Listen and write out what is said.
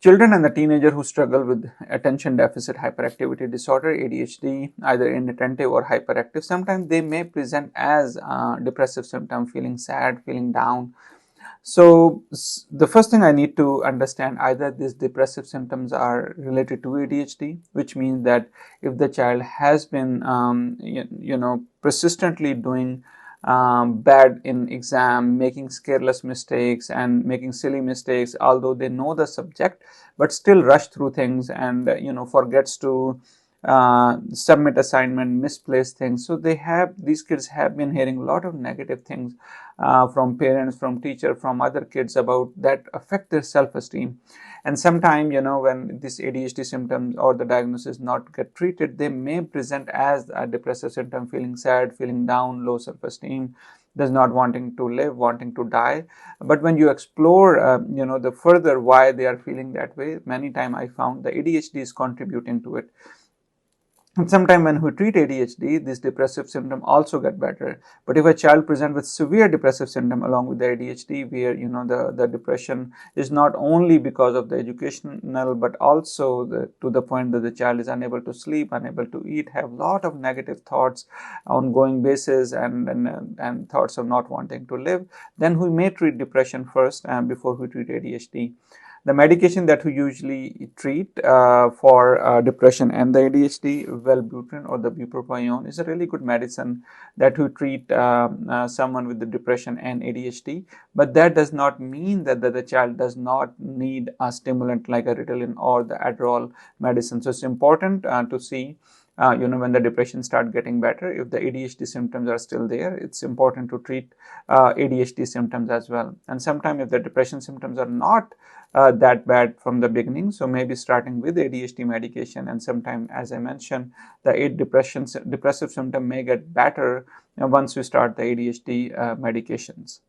Children and the teenager who struggle with attention deficit hyperactivity disorder, ADHD, either inattentive or hyperactive, sometimes they may present as depressive symptom, feeling sad, feeling down. So the first thing I need to understand, either these depressive symptoms are related to ADHD, which means that if the child has been, persistently doing bad in exam, making careless mistakes and making silly mistakes, although they know the subject, but still rush through things and forgets to submit assignment, misplace things. So these kids have been hearing a lot of negative things from parents, from teacher, from other kids about that affect their self-esteem. And sometimes, when this ADHD symptoms or the diagnosis not get treated, they may present as a depressive symptom, feeling sad, feeling down, low self-esteem, does not wanting to live, wanting to die. But when you explore, the further why they are feeling that way, many times I found the ADHD is contributing to it. And sometimes when we treat ADHD, this depressive symptom also get better. But if a child presents with severe depressive symptom along with the ADHD, where the depression is not only because of the educational, but also to the point that the child is unable to sleep, unable to eat, have a lot of negative thoughts on ongoing basis, and thoughts of not wanting to live, then we may treat depression first before we treat ADHD. The medication that we usually treat for depression and the ADHD, Wellbutrin or the bupropion, is a really good medicine that we treat someone with the depression and ADHD. But that does not mean that the child does not need a stimulant like a Ritalin or the Adderall medicine. So it's important to see when the depression start getting better, if the ADHD symptoms are still there, it's important to treat ADHD symptoms as well. And sometimes if the depression symptoms are not that bad from the beginning, so maybe starting with ADHD medication, and sometimes, as I mentioned, the depressive symptom may get better once we start the ADHD medications.